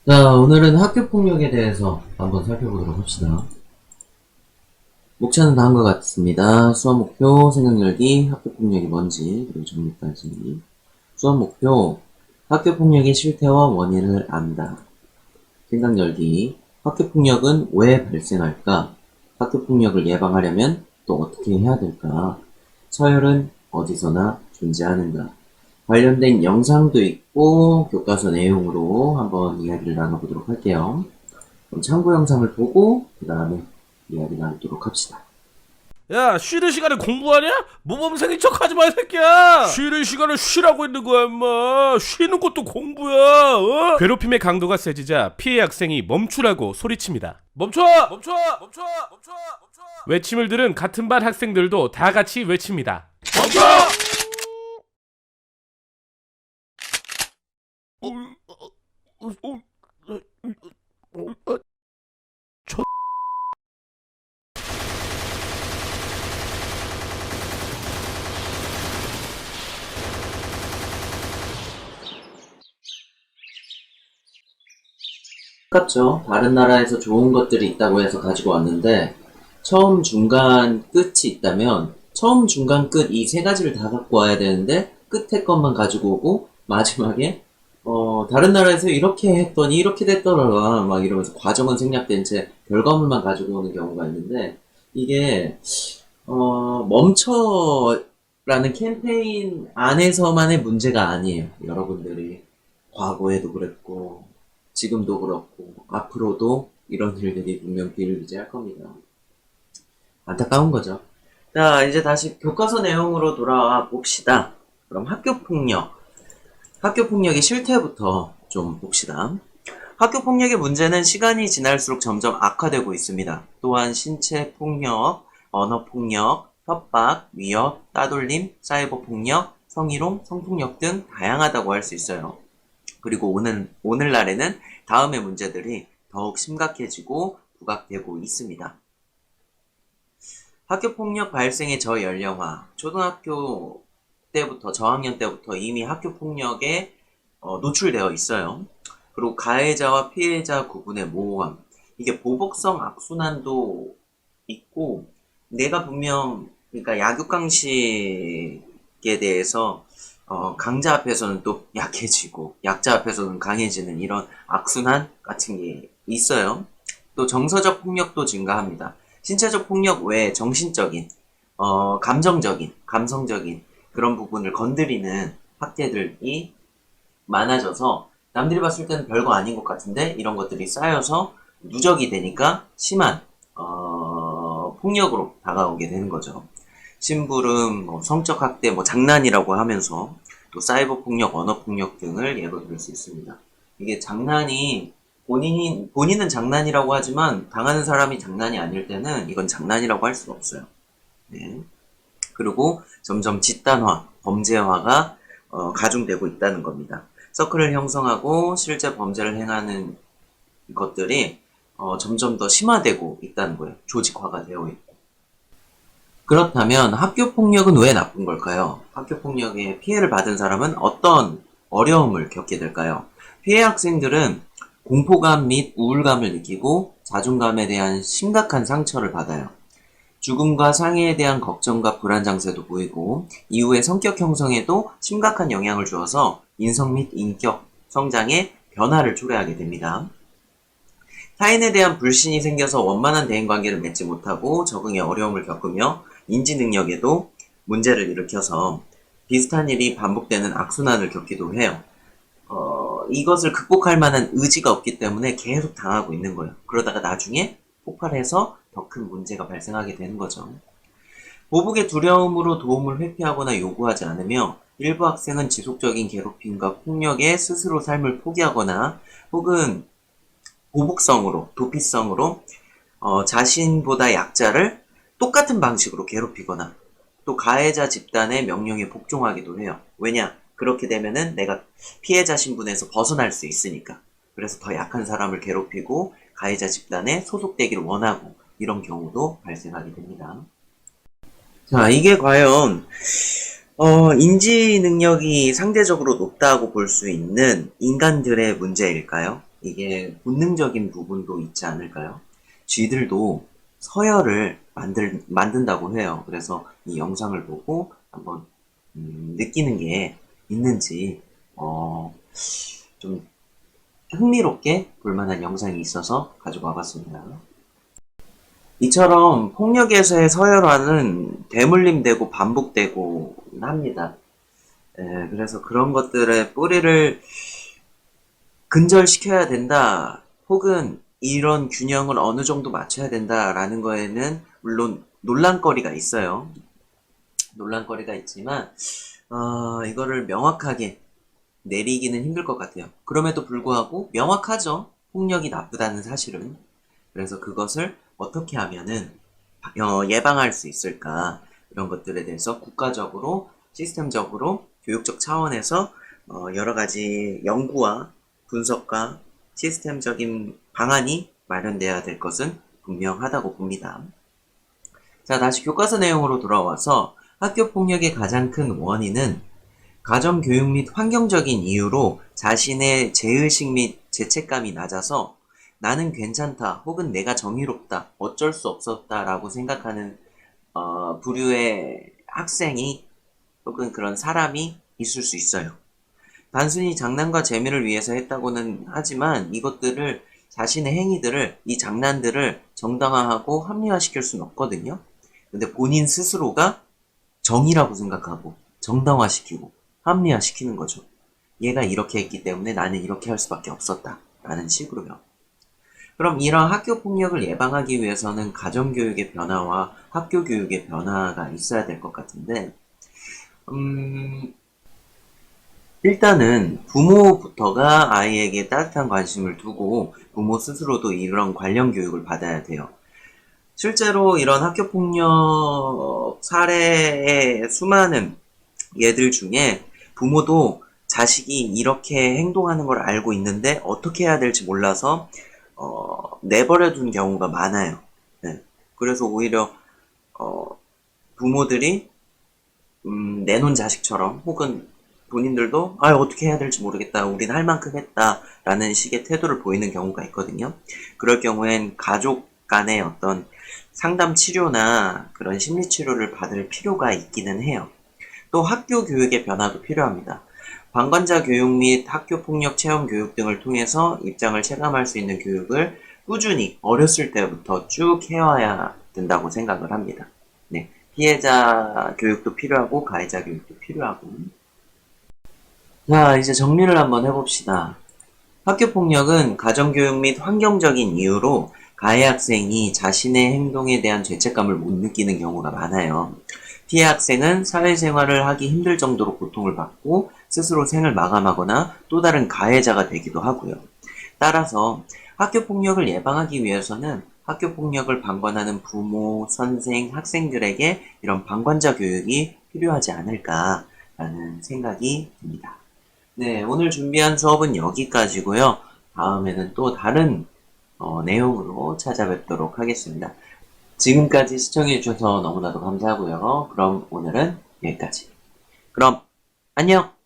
자, 오늘은 학교 폭력에 대해서 한번 살펴보도록 합시다. 목차는 다음과 같습니다. 수업 목표, 생각 열기, 학교 폭력이 뭔지, 그리고 정리까지. 수업 목표, 학교 폭력의 실태와 원인을 안다. 생각 열기, 학교 폭력은 왜 발생할까? 학교 폭력을 예방하려면 또 어떻게 해야 될까? 서열은 어디서나 존재하는가? 관련된 영상도 있고 교과서 내용으로 한번 이야기를 나눠보도록 할게요. 그럼 참고 영상을 보고 그 다음에 이야기 나누도록 합시다. 야, 쉬는 시간에 공부하냐? 모범생인 척 하지 마, 이 새끼야! 쉬는 시간에 쉬라고 있는 거야, 임마! 쉬는 것도 공부야, 어? 괴롭힘의 강도가 세지자 피해 학생이 멈추라고 소리칩니다. 멈춰! 멈춰! 멈춰! 멈춰! 멈춰! 외침을 들은 같은 반 학생들도 다 같이 외칩니다. 멈춰! 똑같죠. 다른 나라에서 좋은 것들이 있다고 해서 가지고 왔는데 처음, 중간, 끝이 있다면 처음, 중간, 끝 이 세 가지를 다 갖고 와야 되는데 끝에 것만 가지고 오고 마지막에 다른 나라에서 이렇게 했더니 이렇게 됐더라 막 이러면서 과정은 생략된 채 결과물만 가지고 오는 경우가 있는데 이게 멈춰라는 캠페인 안에서만의 문제가 아니에요. 여러분들이 과거에도 그랬고 지금도 그렇고 앞으로도 이런 일들이 분명 비일비재할 겁니다. 안타까운 거죠. 자, 이제 다시 교과서 내용으로 돌아와 봅시다. 그럼 학교 폭력의 실태부터 좀 봅시다. 학교 폭력의 문제는 시간이 지날수록 점점 악화되고 있습니다. 또한 신체 폭력, 언어 폭력, 협박, 위협, 따돌림, 사이버 폭력, 성희롱, 성폭력 등 다양하다고 할 수 있어요. 그리고 오늘날에는 다음의 문제들이 더욱 심각해지고 부각되고 있습니다. 학교 폭력 발생의 저연령화. 초등학교 때부터, 저학년 때부터 이미 학교 폭력에 노출되어 있어요. 그리고 가해자와 피해자 구분의 모호함. 이게 보복성 악순환도 있고, 내가 분명, 그러니까 약육강식에 대해서, 강자 앞에서는 또 약해지고, 약자 앞에서는 강해지는 이런 악순환 같은 게 있어요. 또 정서적 폭력도 증가합니다. 신체적 폭력 외에 정신적인, 감정적인, 감성적인 그런 부분을 건드리는 학대들이 많아져서 남들이 봤을 때는 별거 아닌 것 같은데 이런 것들이 쌓여서 누적이 되니까 심한 폭력으로 다가오게 되는 거죠. 심부름, 성적 학대, 장난이라고 하면서 또 사이버 폭력, 언어 폭력 등을 예로 들 수 있습니다. 이게 장난이 본인은 장난이라고 하지만 당하는 사람이 장난이 아닐 때는 이건 장난이라고 할 수가 없어요. 네. 그리고 점점 집단화, 범죄화가 가중되고 있다는 겁니다. 서클을 형성하고 실제 범죄를 행하는 것들이 점점 더 심화되고 있다는 거예요. 조직화가 되어 있고. 그렇다면 학교 폭력은 왜 나쁜 걸까요? 학교 폭력에 피해를 받은 사람은 어떤 어려움을 겪게 될까요? 피해 학생들은 공포감 및 우울감을 느끼고 자존감에 대한 심각한 상처를 받아요. 죽음과 상해에 대한 걱정과 불안 장세도 보이고 이후의 성격 형성에도 심각한 영향을 주어서 인성 및 인격, 성장에 변화를 초래하게 됩니다. 타인에 대한 불신이 생겨서 원만한 대인관계를 맺지 못하고 적응에 어려움을 겪으며 인지 능력에도 문제를 일으켜서 비슷한 일이 반복되는 악순환을 겪기도 해요. 이것을 극복할 만한 의지가 없기 때문에 계속 당하고 있는 거예요. 그러다가 나중에 폭발해서 더 큰 문제가 발생하게 되는 거죠. 보복의 두려움으로 도움을 회피하거나 요구하지 않으며 일부 학생은 지속적인 괴롭힘과 폭력에 스스로 삶을 포기하거나 혹은 보복성으로, 도피성으로 자신보다 약자를 똑같은 방식으로 괴롭히거나 또 가해자 집단의 명령에 복종하기도 해요. 왜냐? 그렇게 되면은 내가 피해자 신분에서 벗어날 수 있으니까. 그래서 더 약한 사람을 괴롭히고 가해자 집단에 소속되기를 원하고 이런 경우도 발생하게 됩니다. 자, 이게 과연 인지 능력이 상대적으로 높다고 볼 수 있는 인간들의 문제일까요? 이게 본능적인 부분도 있지 않을까요? 쥐들도 서열을 만든다고 해요. 그래서 이 영상을 보고 한번 느끼는 게 있는지 좀 흥미롭게 볼만한 영상이 있어서 가지고 와봤습니다. 이처럼 폭력에서의 서열화는 되물림되고 반복되고 합니다. 그래서 그런 것들의 뿌리를 근절시켜야 된다, 혹은 이런 균형을 어느 정도 맞춰야 된다라는 거에는 물론 논란거리가 있어요. 논란거리가 있지만 이거를 명확하게 내리기는 힘들 것 같아요. 그럼에도 불구하고 명확하죠. 폭력이 나쁘다는 사실은. 그래서 그것을 어떻게 하면은 예방할 수 있을까, 이런 것들에 대해서 국가적으로 시스템적으로 교육적 차원에서 여러 가지 연구와 분석과 시스템적인 방안이 마련돼야 될 것은 분명하다고 봅니다. 자, 다시 교과서 내용으로 돌아와서 학교 폭력의 가장 큰 원인은 가정교육 및 환경적인 이유로 자신의 죄의식 및 죄책감이 낮아서 나는 괜찮다, 혹은 내가 정의롭다, 어쩔 수 없었다 라고 생각하는 부류의 학생이 혹은 그런 사람이 있을 수 있어요. 단순히 장난과 재미를 위해서 했다고는 하지만 이것들을, 자신의 행위들을, 이 장난들을 정당화하고 합리화시킬 수는 없거든요. 근데 본인 스스로가 정의라고 생각하고 정당화시키고 합리화시키는 거죠. 얘가 이렇게 했기 때문에 나는 이렇게 할 수밖에 없었다 라는 식으로요. 그럼 이런 학교 폭력을 예방하기 위해서는 가정교육의 변화와 학교 교육의 변화가 있어야 될 것 같은데, 일단은 부모부터가 아이에게 따뜻한 관심을 두고 부모 스스로도 이런 관련 교육을 받아야 돼요. 실제로 이런 학교 폭력 사례의 수많은 예들 중에 부모도 자식이 이렇게 행동하는 걸 알고 있는데 어떻게 해야 될지 몰라서 내버려 둔 경우가 많아요. 네. 그래서 오히려 부모들이 내놓은 자식처럼, 혹은 본인들도 어떻게 해야 될지 모르겠다, 우린 할 만큼 했다 라는 식의 태도를 보이는 경우가 있거든요. 그럴 경우엔 가족 간의 어떤 상담 치료나 그런 심리 치료를 받을 필요가 있기는 해요. 또 학교 교육의 변화도 필요합니다. 방관자 교육 및 학교 폭력 체험 교육 등을 통해서 입장을 체감할 수 있는 교육을 꾸준히 어렸을 때부터 쭉 해와야 된다고 생각을 합니다. 네, 피해자 교육도 필요하고 가해자 교육도 필요하고. 자, 이제 정리를 한번 해봅시다. 학교 폭력은 가정교육 및 환경적인 이유로 가해 학생이 자신의 행동에 대한 죄책감을 못 느끼는 경우가 많아요. 피해 학생은 사회생활을 하기 힘들 정도로 고통을 받고 스스로 생을 마감하거나 또 다른 가해자가 되기도 하고요. 따라서 학교 폭력을 예방하기 위해서는 학교 폭력을 방관하는 부모, 선생, 학생들에게 이런 방관자 교육이 필요하지 않을까라는 생각이 듭니다. 네, 오늘 준비한 수업은 여기까지고요. 다음에는 또 다른 내용으로 찾아뵙도록 하겠습니다. 지금까지 시청해주셔서 너무나도 감사하고요. 그럼 오늘은 여기까지. 그럼 안녕!